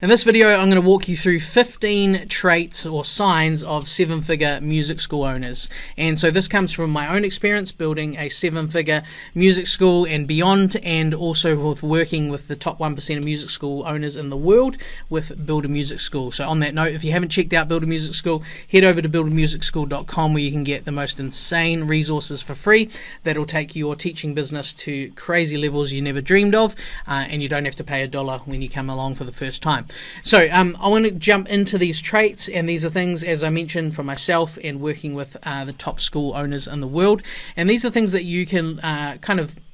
In this video, I'm going to walk you through 15 traits or signs of seven-figure music school owners. And so this comes from my own experience building a seven-figure music school and beyond, and also with working with the top 1% of music school owners in the world with Build a Music School. So on that note, if you haven't checked out Build a Music School, head over to buildamusicschool.com where you can get the most insane resources for free that'll take your teaching business to crazy levels you never dreamed of, and you don't have to pay $1 when you come along for the first time. So I want to jump into these traits, and these are things, as I mentioned, for myself and working with the top school owners in the world. And these are things that you can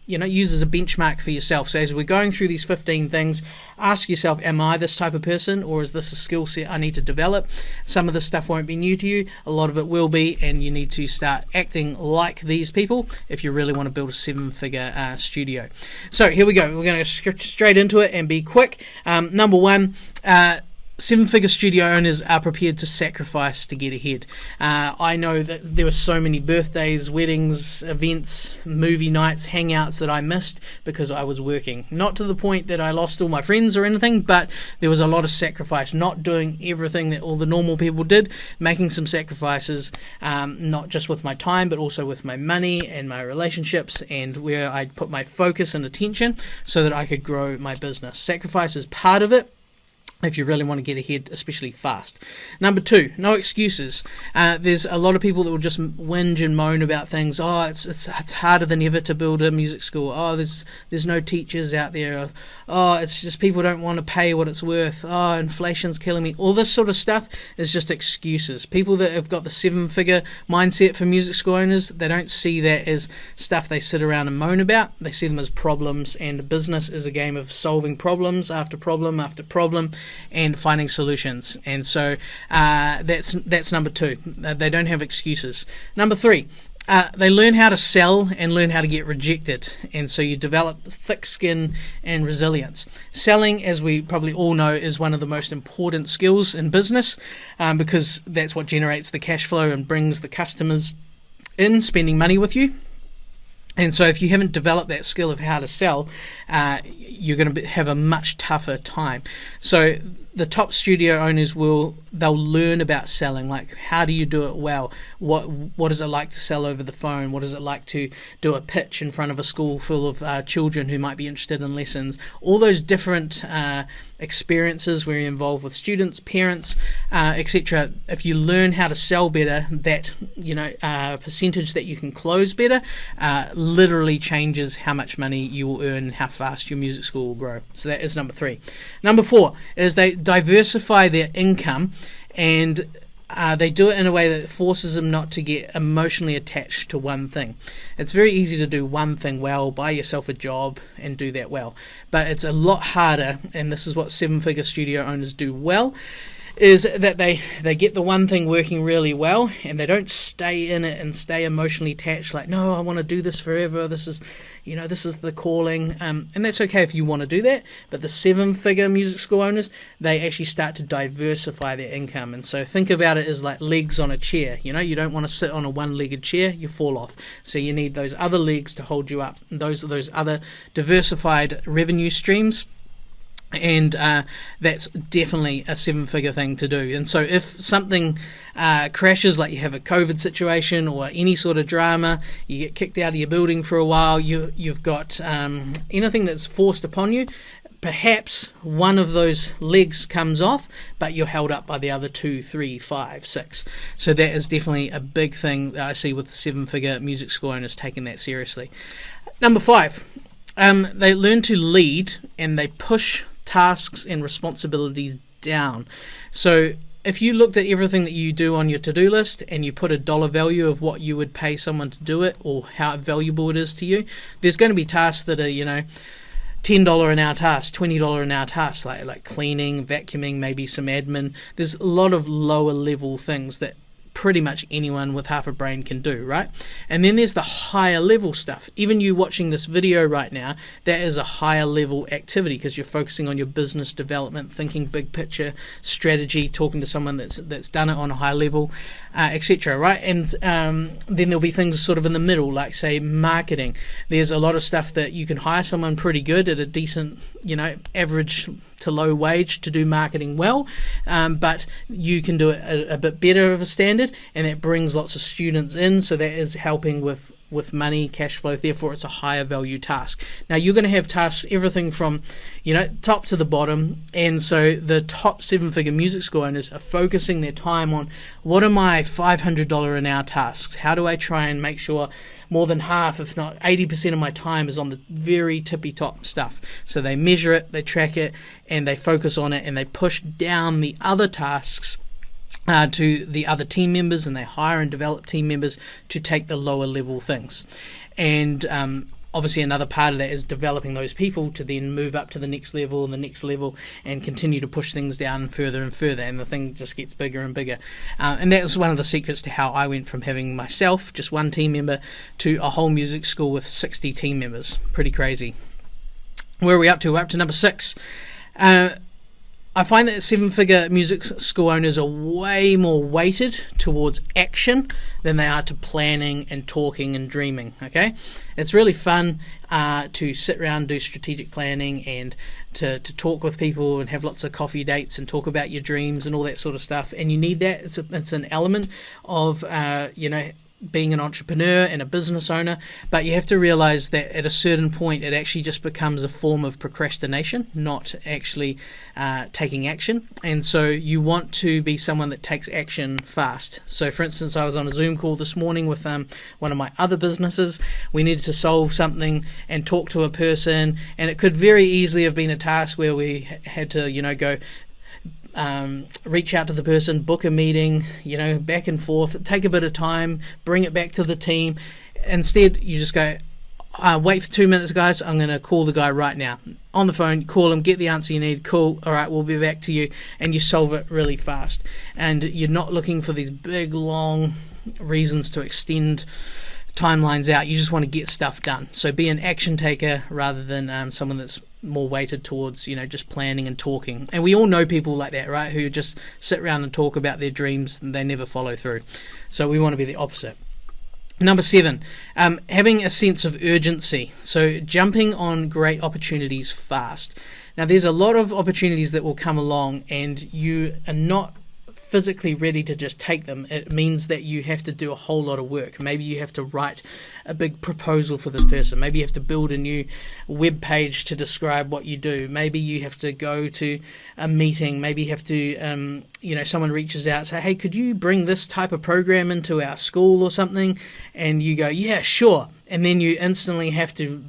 use as a benchmark for yourself. So as we're going through these 15 things, ask yourself, am I this type of person, or is this a skill set I need to develop? Some of this stuff won't be new to you. A lot of it will be, and you need to start acting like these people if you really want to build a seven-figure studio. So here we go. We're going to go straight into it and be quick. Number one, seven-figure studio owners are prepared to sacrifice to get ahead. I know that there were so many birthdays, weddings, events, movie nights, hangouts that I missed because I was working. Not to the point that I lost all my friends or anything, but there was a lot of sacrifice, not doing everything that all the normal people did, making some sacrifices, not just with my time, but also with my money and my relationships, and where I'd put my focus and attention so that I could grow my business. Sacrifice is part of it if you really want to get ahead, especially fast. Number two, no excuses. There's a lot of people that will just whinge and moan about things. Oh, it's harder than ever to build a music school. Oh, there's no teachers out there. Oh, it's just people don't want to pay what it's worth. Oh, inflation's killing me. All this sort of stuff is just excuses. People that have got the seven-figure mindset for music school owners, they don't see that as stuff they sit around and moan about. They see them as problems, and business is a game of solving problems after problem after problem and finding solutions. And so that's number two. They don't have excuses. Number three, they learn how to sell and learn how to get rejected, and so you develop thick skin and resilience. Selling, as we probably all know, is one of the most important skills in business, because that's what generates the cash flow and brings the customers in, spending money with you. And so if you haven't developed that skill of how to sell, you're going to have a much tougher time. So the top studio owners they'll learn about selling, like how do you do it well? What is it like to sell over the phone? What is it like to do a pitch in front of a school full of children who might be interested in lessons? All those different experiences where you're involved with students, parents, etc. If you learn how to sell better, that percentage that you can close better literally changes how much money you will earn and how fast your music school will grow. So that is number three. Number four is they diversify their income, and they do it in a way that forces them not to get emotionally attached to one thing. It's very easy to do one thing well, buy yourself a job and do that well. But it's a lot harder, and this is what seven-figure studio owners do well, is that they get the one thing working really well, and they don't stay in it and stay emotionally attached, like, no, I want to do this forever, this is the calling, and that's okay if you want to do that. But the seven-figure music school owners, they actually start to diversify their income. And so think about it as like legs on a chair. You don't want to sit on a one-legged chair, you fall off. So you need those other legs to hold you up. Those are those other diversified revenue streams. And that's definitely a seven-figure thing to do. And so if something crashes, like you have a COVID situation or any sort of drama, you get kicked out of your building for a while, you've got anything that's forced upon you, perhaps one of those legs comes off, but you're held up by the other 2, 3, 5, 6. So that is definitely a big thing that I see with the seven-figure music school owners taking that seriously. Number five, they learn to lead, and they push tasks and responsibilities down. So if you looked at everything that you do on your to-do list and you put a dollar value of what you would pay someone to do it, or how valuable it is to you, there's going to be tasks that are, $10 an hour tasks, $20 an hour tasks, like cleaning, vacuuming, maybe some admin. There's a lot of lower level things that pretty much anyone with half a brain can do, right? And then there's the higher level stuff. Even you watching this video right now, that is a higher level activity because you're focusing on your business development, thinking big picture, strategy, talking to someone that's done it on a high level, etc., right? And then there'll be things sort of in the middle, like say marketing. There's a lot of stuff that you can hire someone pretty good at a decent, average to low wage to do marketing well, but you can do it a bit better of a standard, and that brings lots of students in, so that is helping with money, cash flow. Therefore it's a higher value task. Now you're going to have tasks everything from top to the bottom, and so the top 7-figure music school owners are focusing their time on, what are my $500 an hour tasks? How do I try and make sure more than half, if not 80% of my time is on the very tippy top stuff? So they measure it, they track it, and they focus on it, and they push down the other tasks to the other team members, and they hire and develop team members to take the lower level things. And obviously another part of that is developing those people to then move up to the next level and the next level, and continue to push things down further and further, and the thing just gets bigger and bigger. And that was one of the secrets to how I went from having myself, just one team member, to a whole music school with 60 team members. Pretty crazy. Where are we up to? We're up to number 6. I find that 7-figure music school owners are way more weighted towards action than they are to planning and talking and dreaming, okay? It's really fun to sit around, do strategic planning, and to talk with people and have lots of coffee dates and talk about your dreams and all that sort of stuff. And you need that. It's an element of, being an entrepreneur and a business owner, but you have to realize that at a certain point it actually just becomes a form of procrastination, not actually taking action. And so you want to be someone that takes action fast. So for instance, I was on a Zoom call this morning with one of my other businesses. We needed to solve something and talk to a person, and it could very easily have been a task where we had to go reach out to the person, book a meeting, back and forth, take a bit of time, bring it back to the team. Instead, you just go, wait for 2 minutes, guys. I'm going to call the guy right now. On the phone, call him, get the answer you need. Cool. All right, we'll be back to you. And you solve it really fast. And you're not looking for these big, long reasons to extend timelines out. You just want to get stuff done. So be an action taker rather than someone that's more weighted towards just planning and talking. And we all know people like that, right, who just sit around and talk about their dreams and they never follow through. So we want to be the opposite. Number 7, having a sense of urgency. So jumping on great opportunities fast. Now there's a lot of opportunities that will come along, and you are not physically ready to just take them. It means that you have to do a whole lot of work. Maybe you have to write a big proposal for this person. Maybe you have to build a new web page to describe what you do. Maybe you have to go to a meeting. Maybe you have to, someone reaches out and say, hey, could you bring this type of program into our school or something? And you go, yeah, sure. And then you instantly have to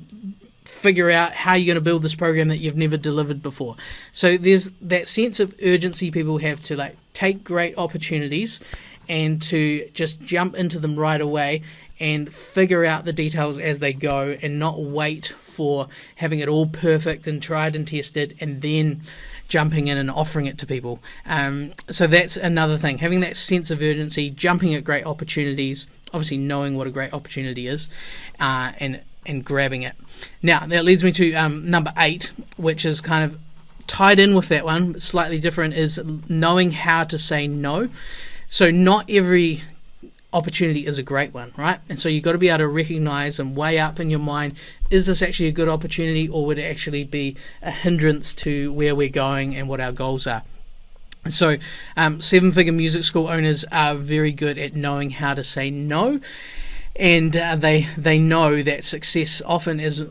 figure out how you're going to build this program that you've never delivered before. So there's that sense of urgency people have to take great opportunities and to just jump into them right away and figure out the details as they go, and not wait for having it all perfect and tried and tested and then jumping in and offering it to people. So that's another thing, having that sense of urgency, jumping at great opportunities, obviously knowing what a great opportunity is, and grabbing it. Now that leads me to number 8, which is kind of tied in with that one, but slightly different, is knowing how to say no. So not every opportunity is a great one, right? And so you've got to be able to recognize and weigh up in your mind, is this actually a good opportunity, or would it actually be a hindrance to where we're going and what our goals are? So 7-figure music school owners are very good at knowing how to say no, and they know that success often is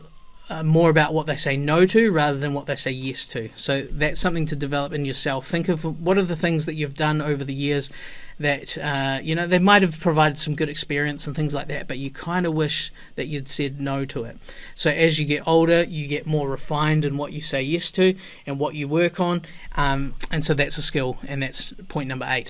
more about what they say no to rather than what they say yes to. So that's something to develop in yourself. Think of what are the things that you've done over the years that they might have provided some good experience and things like that, but you kind of wish that you'd said no to it. So as you get older, you get more refined in what you say yes to and what you work on, and so that's a skill, and that's point number 8.